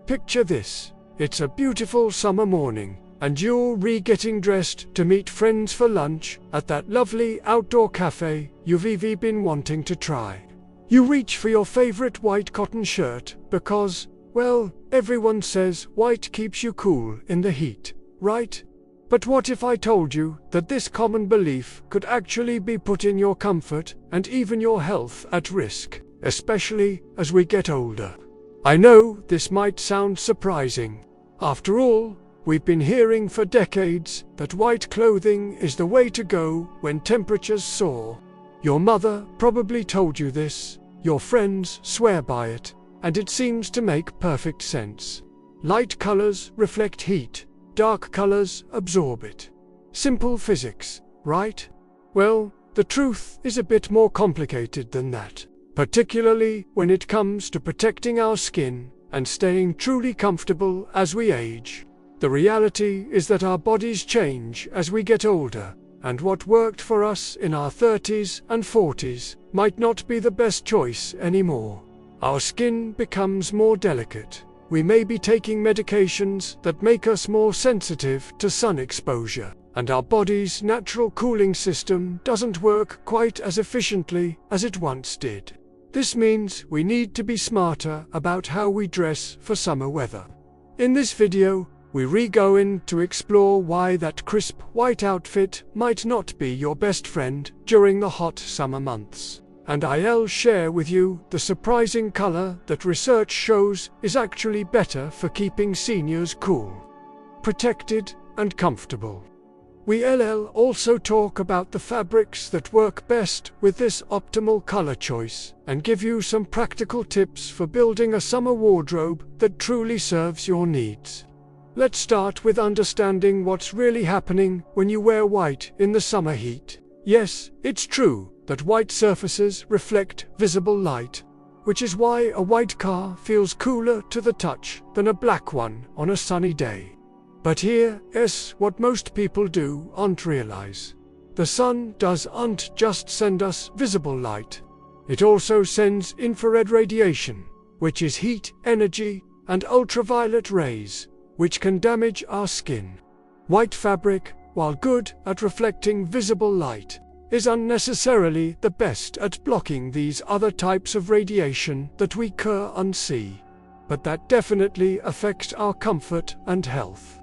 Picture this. It's a beautiful summer morning, and you're getting dressed to meet friends for lunch at that lovely outdoor cafe you've been wanting to try. You reach for your favorite white cotton shirt because, well, everyone says white keeps you cool in the heat, right? But what if I told you that this common belief could actually be putting your comfort and even your health at risk, especially as we get older? I know this might sound surprising. After all, we've been hearing for decades that white clothing is the way to go when temperatures soar. Your mother probably told you this, your friends swear by it, and it seems to make perfect sense. Light colors reflect heat, dark colors absorb it. Simple physics, right? Well, the truth is a bit more complicated than that, particularly when it comes to protecting our skin and staying truly comfortable as we age. The reality is that our bodies change as we get older, and what worked for us in our 30s and 40s might not be the best choice anymore. Our skin becomes more delicate. We may be taking medications that make us more sensitive to sun exposure, and our body's natural cooling system doesn't work quite as efficiently as it once did. This means we need to be smarter about how we dress for summer weather. In this video, we go in to explore why that crisp white outfit might not be your best friend during the hot summer months. And I'll share with you the surprising color that research shows is actually better for keeping seniors cool, protected, and comfortable. We'll also talk about the fabrics that work best with this optimal color choice and give you some practical tips for building a summer wardrobe that truly serves your needs. Let's start with understanding what's really happening when you wear white in the summer heat. Yes, it's true that white surfaces reflect visible light, which is why a white car feels cooler to the touch than a black one on a sunny day. But here's what most people don't realize. The sun doesn't just send us visible light. It also sends infrared radiation, which is heat, energy, and ultraviolet rays, which can damage our skin. White fabric, while good at reflecting visible light, is unnecessarily the best at blocking these other types of radiation that we can't see. But that definitely affects our comfort and health.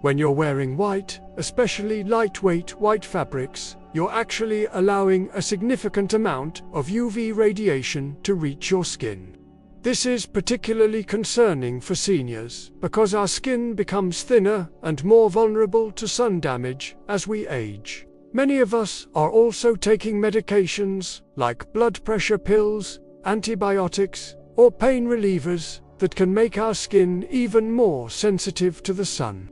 When you're wearing white, especially lightweight white fabrics, you're actually allowing a significant amount of UV radiation to reach your skin. This is particularly concerning for seniors because our skin becomes thinner and more vulnerable to sun damage as we age. Many of us are also taking medications like blood pressure pills, antibiotics, or pain relievers that can make our skin even more sensitive to the sun.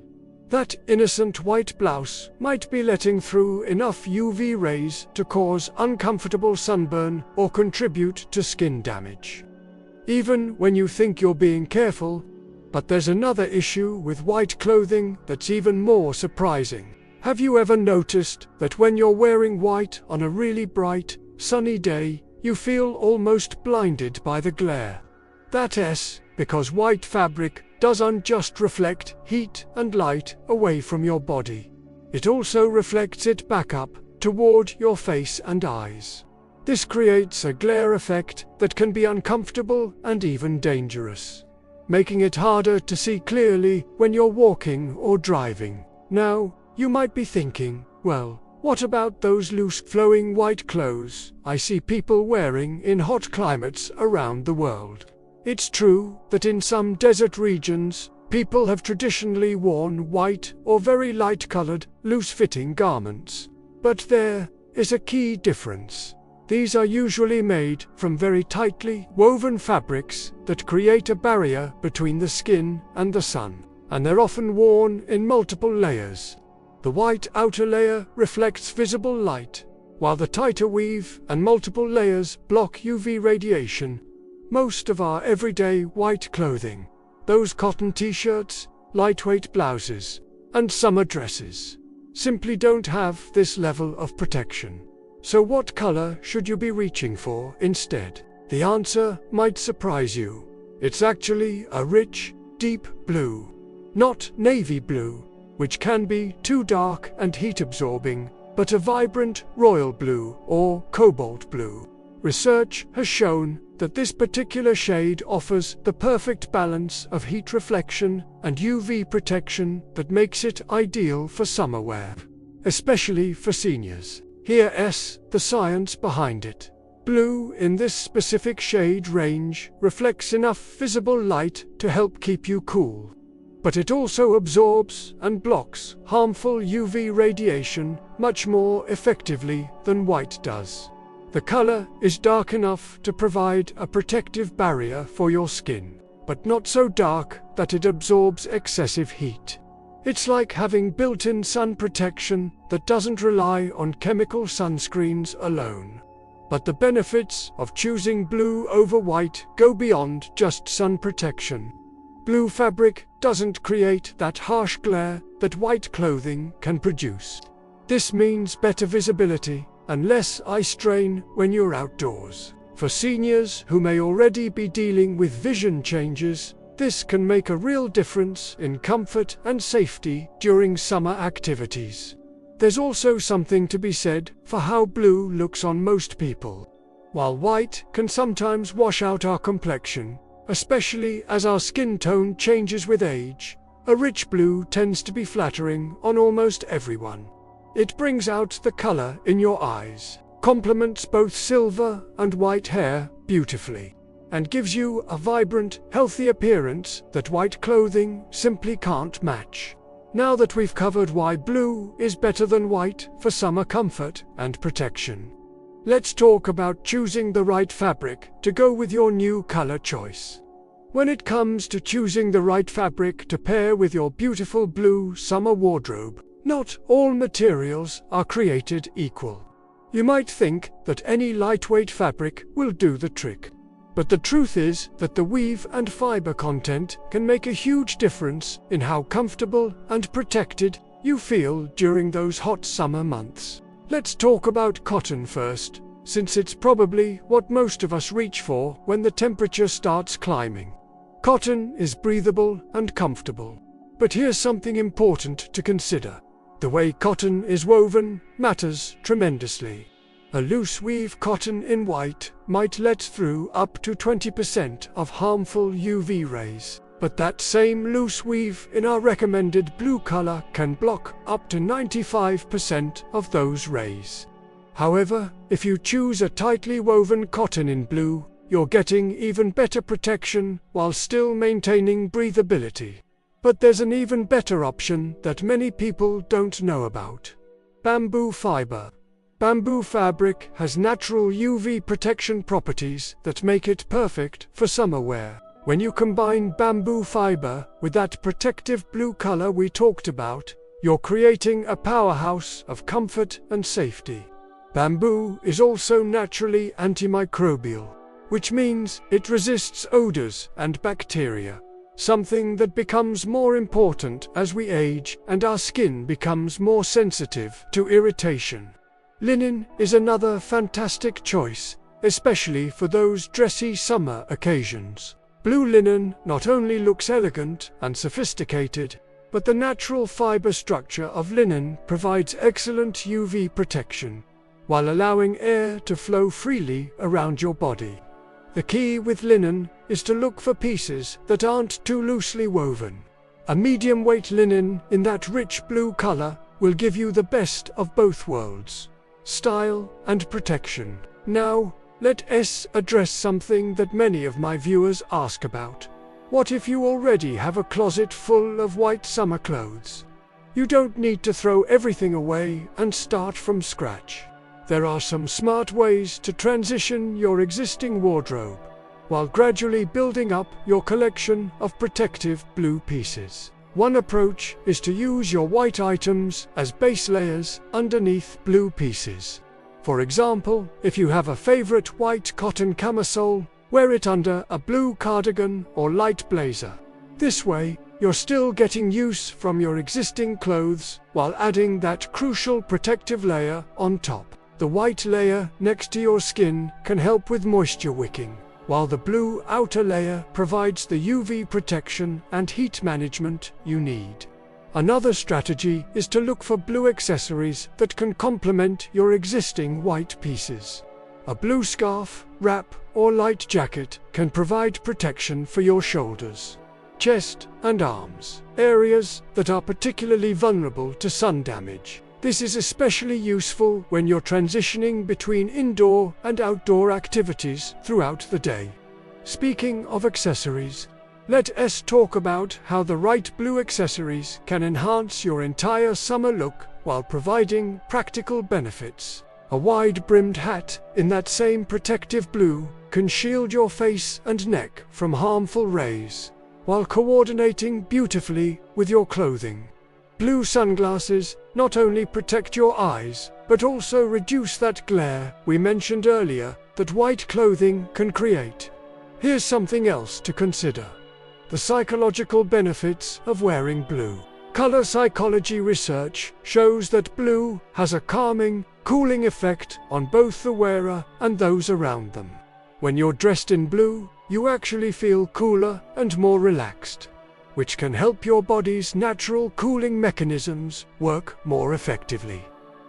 That innocent white blouse might be letting through enough UV rays to cause uncomfortable sunburn or contribute to skin damage. Even when you think you're being careful, but there's another issue with white clothing that's even more surprising. Have you ever noticed that when you're wearing white on a really bright, sunny day, you feel almost blinded by the glare? That's because white fabric doesn't just reflect heat and light away from your body. It also reflects it back up toward your face and eyes. This creates a glare effect that can be uncomfortable and even dangerous, making it harder to see clearly when you're walking or driving. Now, you might be thinking, well, what about those loose flowing white clothes I see people wearing in hot climates around the world? It's true that in some desert regions, people have traditionally worn white or very light-colored, loose-fitting garments. But there is a key difference. These are usually made from very tightly woven fabrics that create a barrier between the skin and the sun, and they're often worn in multiple layers. The white outer layer reflects visible light, while the tighter weave and multiple layers block UV radiation. Most of our everyday white clothing, those cotton t-shirts, lightweight blouses, and summer dresses, simply don't have this level of protection. So what color should you be reaching for instead? The answer might surprise you. It's actually a rich, deep blue. Not navy blue, which can be too dark and heat-absorbing, but a vibrant royal blue or cobalt blue. Research has shown that this particular shade offers the perfect balance of heat reflection and UV protection that makes it ideal for summer wear, especially for seniors. Here's the science behind it. Blue in this specific shade range reflects enough visible light to help keep you cool. But it also absorbs and blocks harmful UV radiation much more effectively than white does. The color is dark enough to provide a protective barrier for your skin, but not so dark that it absorbs excessive heat. It's like having built-in sun protection that doesn't rely on chemical sunscreens alone. But the benefits of choosing blue over white go beyond just sun protection. Blue fabric doesn't create that harsh glare that white clothing can produce. This means better visibility and less eye strain when you're outdoors. For seniors who may already be dealing with vision changes, this can make a real difference in comfort and safety during summer activities. There's also something to be said for how blue looks on most people. While white can sometimes wash out our complexion, especially as our skin tone changes with age, a rich blue tends to be flattering on almost everyone. It brings out the color in your eyes, complements both silver and white hair beautifully, and gives you a vibrant, healthy appearance that white clothing simply can't match. Now that we've covered why blue is better than white for summer comfort and protection, let's talk about choosing the right fabric to go with your new color choice. When it comes to choosing the right fabric to pair with your beautiful blue summer wardrobe, not all materials are created equal. You might think that any lightweight fabric will do the trick. But the truth is that the weave and fiber content can make a huge difference in how comfortable and protected you feel during those hot summer months. Let's talk about cotton first, since it's probably what most of us reach for when the temperature starts climbing. Cotton is breathable and comfortable. But here's something important to consider. The way cotton is woven matters tremendously. A loose weave cotton in white might let through up to 20% of harmful UV rays, but that same loose weave in our recommended blue color can block up to 95% of those rays. However, if you choose a tightly woven cotton in blue, you're getting even better protection while still maintaining breathability. But there's an even better option that many people don't know about: bamboo fiber. Bamboo fabric has natural UV protection properties that make it perfect for summer wear. When you combine bamboo fiber with that protective blue color we talked about, you're creating a powerhouse of comfort and safety. Bamboo is also naturally antimicrobial, which means it resists odors and bacteria, something that becomes more important as we age and our skin becomes more sensitive to irritation. Linen is another fantastic choice, especially for those dressy summer occasions. Blue linen not only looks elegant and sophisticated, but the natural fiber structure of linen provides excellent UV protection, while allowing air to flow freely around your body. The key with linen is to look for pieces that aren't too loosely woven. A medium-weight linen in that rich blue color will give you the best of both worlds: style and protection. Now, let's address something that many of my viewers ask about. What if you already have a closet full of white summer clothes? You don't need to throw everything away and start from scratch. There are some smart ways to transition your existing wardrobe, while gradually building up your collection of protective blue pieces. One approach is to use your white items as base layers underneath blue pieces. For example, if you have a favorite white cotton camisole, wear it under a blue cardigan or light blazer. This way, you're still getting use from your existing clothes while adding that crucial protective layer on top. The white layer next to your skin can help with moisture wicking, while the blue outer layer provides the UV protection and heat management you need. Another strategy is to look for blue accessories that can complement your existing white pieces. A blue scarf, wrap, or light jacket can provide protection for your shoulders, chest, and arms, areas that are particularly vulnerable to sun damage. This is especially useful when you're transitioning between indoor and outdoor activities throughout the day. Speaking of accessories, let us talk about how the right blue accessories can enhance your entire summer look while providing practical benefits. A wide-brimmed hat in that same protective blue can shield your face and neck from harmful rays, while coordinating beautifully with your clothing. Blue sunglasses not only protect your eyes, but also reduce that glare we mentioned earlier that white clothing can create. Here's something else to consider: the psychological benefits of wearing blue. Color psychology research shows that blue has a calming, cooling effect on both the wearer and those around them. When you're dressed in blue, you actually feel cooler and more relaxed, which can help your body's natural cooling mechanisms work more effectively.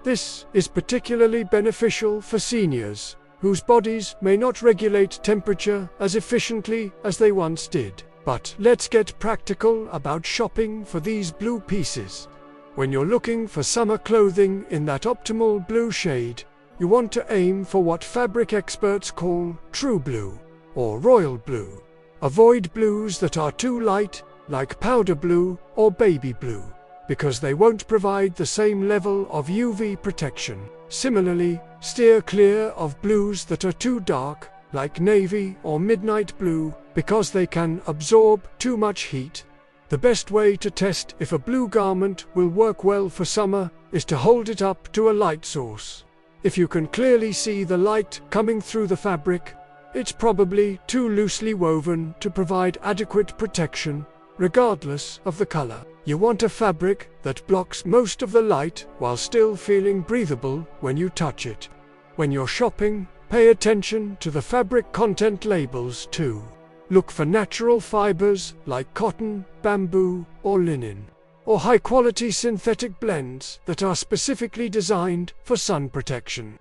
This is particularly beneficial for seniors, whose bodies may not regulate temperature as efficiently as they once did. But let's get practical about shopping for these blue pieces. When you're looking for summer clothing in that optimal blue shade, you want to aim for what fabric experts call true blue or royal blue. Avoid blues that are too light, like powder blue or baby blue, because they won't provide the same level of UV protection. Similarly, steer clear of blues that are too dark, like navy or midnight blue, because they can absorb too much heat. The best way to test if a blue garment will work well for summer is to hold it up to a light source. If you can clearly see the light coming through the fabric, it's probably too loosely woven to provide adequate protection, regardless of the color. You want a fabric that blocks most of the light while still feeling breathable when you touch it. When you're shopping, pay attention to the fabric content labels too. Look for natural fibers like cotton, bamboo, or linen, or high-quality synthetic blends that are specifically designed for sun protection.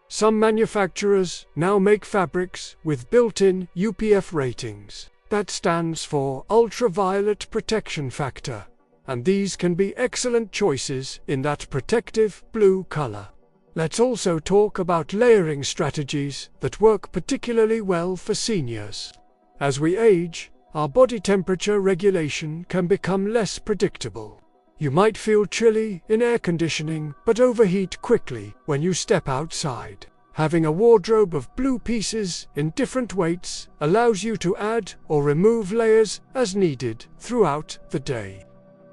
Some manufacturers now make fabrics with built-in UPF ratings. That stands for ultraviolet protection factor, and these can be excellent choices in that protective blue color. Let's also talk about layering strategies that work particularly well for seniors. As we age, our body temperature regulation can become less predictable. You might feel chilly in air conditioning, but overheat quickly when you step outside. Having a wardrobe of blue pieces in different weights allows you to add or remove layers as needed throughout the day.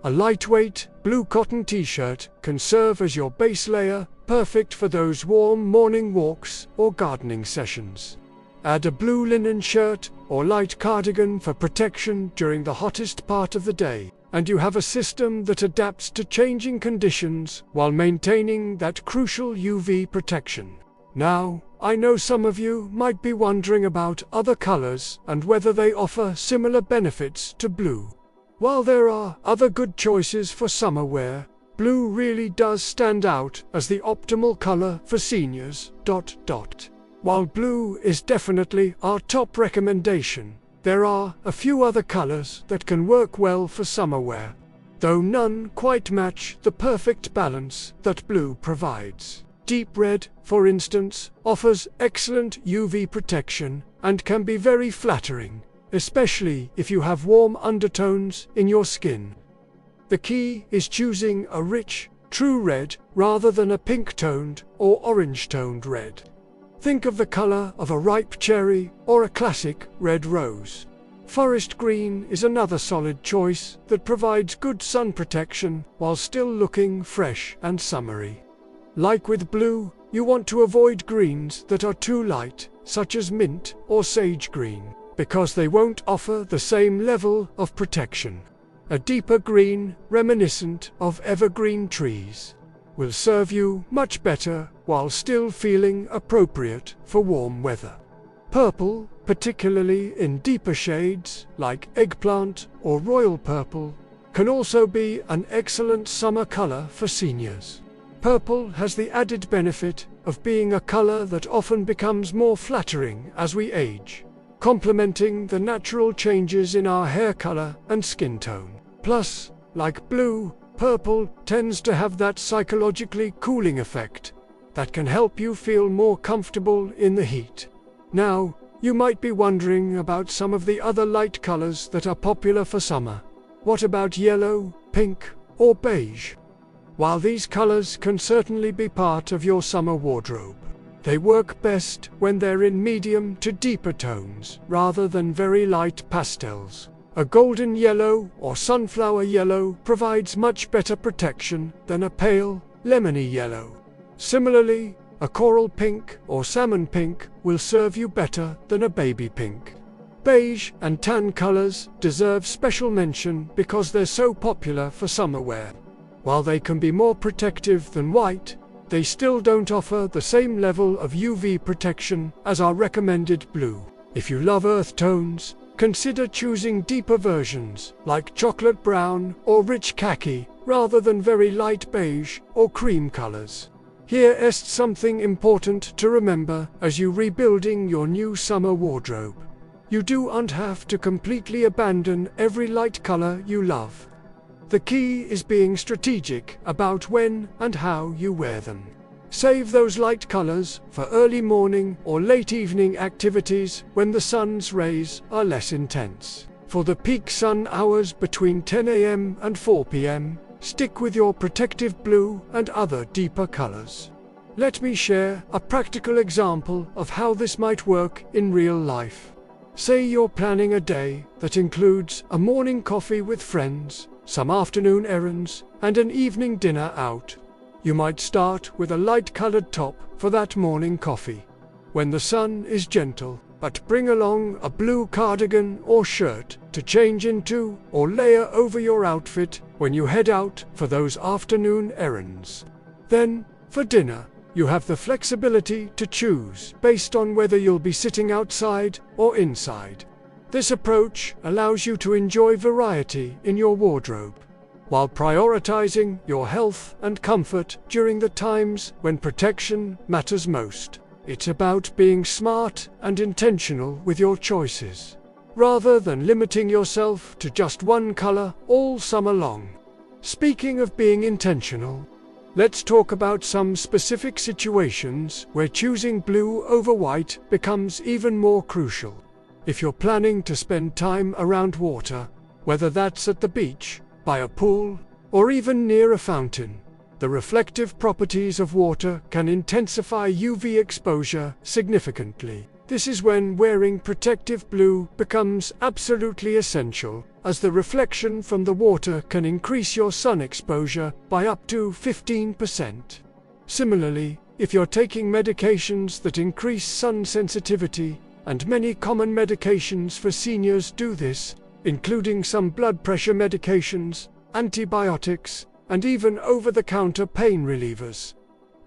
A lightweight, blue cotton t-shirt can serve as your base layer, perfect for those warm morning walks or gardening sessions. Add a blue linen shirt or light cardigan for protection during the hottest part of the day, and you have a system that adapts to changing conditions while maintaining that crucial UV protection. Now, I know some of you might be wondering about other colors and whether they offer similar benefits to blue. While there are other good choices for summer wear, blue really does stand out as the optimal color for seniors. While blue is definitely our top recommendation, there are a few other colors that can work well for summer wear, though none quite match the perfect balance that blue provides. Deep red, for instance, offers excellent UV protection and can be very flattering, especially if you have warm undertones in your skin. The key is choosing a rich, true red rather than a pink-toned or orange-toned red. Think of the color of a ripe cherry or a classic red rose. Forest green is another solid choice that provides good sun protection while still looking fresh and summery. Like with blue, you want to avoid greens that are too light, such as mint or sage green, because they won't offer the same level of protection. A deeper green, reminiscent of evergreen trees, will serve you much better while still feeling appropriate for warm weather. Purple, particularly in deeper shades like eggplant or royal purple, can also be an excellent summer color for seniors. Purple has the added benefit of being a color that often becomes more flattering as we age, complementing the natural changes in our hair color and skin tone. Plus, like blue, purple tends to have that psychologically cooling effect that can help you feel more comfortable in the heat. Now, you might be wondering about some of the other light colors that are popular for summer. What about yellow, pink, or beige? While these colors can certainly be part of your summer wardrobe, they work best when they're in medium to deeper tones rather than very light pastels. A golden yellow or sunflower yellow provides much better protection than a pale, lemony yellow. Similarly, a coral pink or salmon pink will serve you better than a baby pink. Beige and tan colors deserve special mention because they're so popular for summer wear. While they can be more protective than white, they still don't offer the same level of UV protection as our recommended blue. If you love earth tones, consider choosing deeper versions like chocolate brown or rich khaki rather than very light beige or cream colors. Here is something important to remember as you rebuilding your new summer wardrobe. You don't have to completely abandon every light color you love. The key is being strategic about when and how you wear them. Save those light colors for early morning or late evening activities when the sun's rays are less intense. For the peak sun hours between 10 a.m. and 4 p.m., stick with your protective blue and other deeper colors. Let me share a practical example of how this might work in real life. Say you're planning a day that includes a morning coffee with friends, some afternoon errands, and an evening dinner out. You might start with a light-colored top for that morning coffee, when the sun is gentle, but bring along a blue cardigan or shirt to change into or layer over your outfit when you head out for those afternoon errands. Then, for dinner, you have the flexibility to choose based on whether you'll be sitting outside or inside. This approach allows you to enjoy variety in your wardrobe, while prioritizing your health and comfort during the times when protection matters most. It's about being smart and intentional with your choices, rather than limiting yourself to just one color all summer long. Speaking of being intentional, let's talk about some specific situations where choosing blue over white becomes even more crucial. If you're planning to spend time around water, whether that's at the beach, by a pool, or even near a fountain, the reflective properties of water can intensify UV exposure significantly. This is when wearing protective blue becomes absolutely essential, as the reflection from the water can increase your sun exposure by up to 15%. Similarly, if you're taking medications that increase sun sensitivity, and many common medications for seniors do this, including some blood pressure medications, antibiotics, and even over-the-counter pain relievers,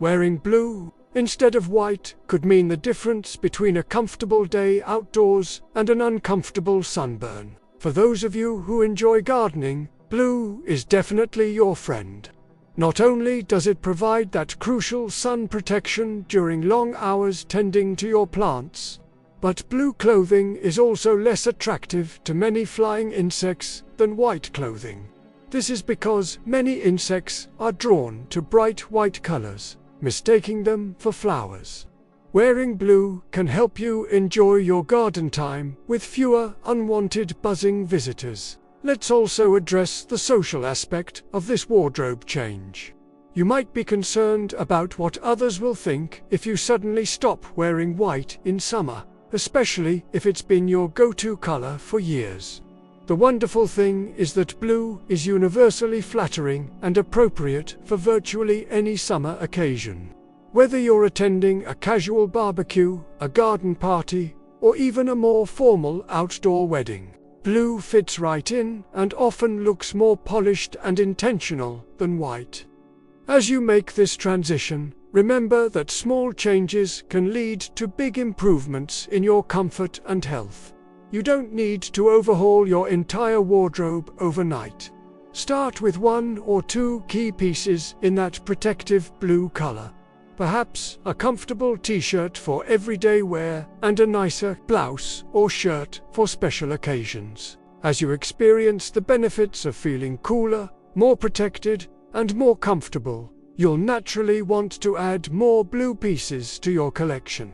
wearing blue instead of white could mean the difference between a comfortable day outdoors and an uncomfortable sunburn. For those of you who enjoy gardening, blue is definitely your friend. Not only does it provide that crucial sun protection during long hours tending to your plants, but blue clothing is also less attractive to many flying insects than white clothing. This is because many insects are drawn to bright white colors, mistaking them for flowers. Wearing blue can help you enjoy your garden time with fewer unwanted buzzing visitors. Let's also address the social aspect of this wardrobe change. You might be concerned about what others will think if you suddenly stop wearing white in summer, especially if it's been your go-to color for years. The wonderful thing is that blue is universally flattering and appropriate for virtually any summer occasion. Whether you're attending a casual barbecue, a garden party, or even a more formal outdoor wedding, blue fits right in and often looks more polished and intentional than white. As you make this transition, Remember that small changes can lead to big improvements in your comfort and health. You don't need to overhaul your entire wardrobe overnight. Start with 1 or 2 key pieces in that protective blue color. Perhaps a comfortable t-shirt for everyday wear and a nicer blouse or shirt for special occasions. As you experience the benefits of feeling cooler, more protected, and more comfortable, you'll naturally want to add more blue pieces to your collection.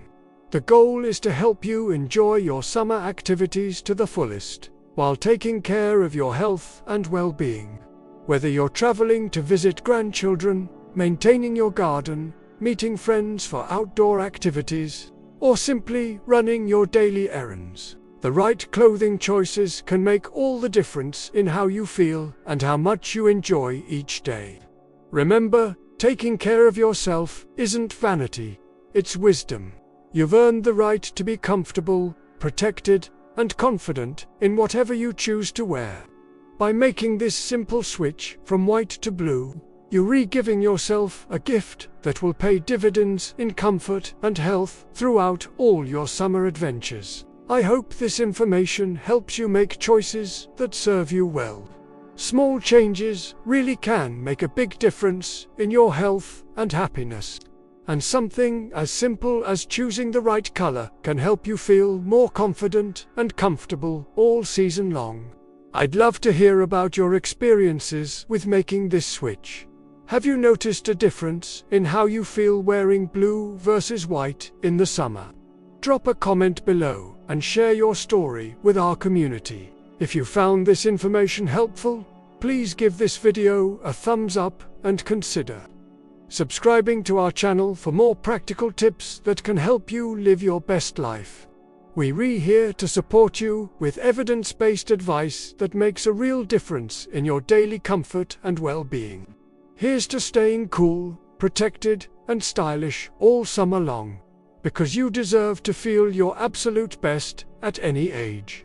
The goal is to help you enjoy your summer activities to the fullest, while taking care of your health and well-being. Whether you're traveling to visit grandchildren, maintaining your garden, meeting friends for outdoor activities, or simply running your daily errands, the right clothing choices can make all the difference in how you feel and how much you enjoy each day. Remember, taking care of yourself isn't vanity, it's wisdom. You've earned the right to be comfortable, protected, and confident in whatever you choose to wear. By making this simple switch from white to blue, you're re-giving yourself a gift that will pay dividends in comfort and health throughout all your summer adventures. I hope this information helps you make choices that serve you well. Small changes really can make a big difference in your health and happiness. And something as simple as choosing the right color can help you feel more confident and comfortable all season long. I'd love to hear about your experiences with making this switch. Have you noticed a difference in how you feel wearing blue versus white in the summer? Drop a comment below and share your story with our community. If you found this information helpful, please give this video a thumbs up and consider subscribing to our channel for more practical tips that can help you live your best life. We're here to support you with evidence-based advice that makes a real difference in your daily comfort and well-being. Here's to staying cool, protected, and stylish all summer long, because you deserve to feel your absolute best at any age.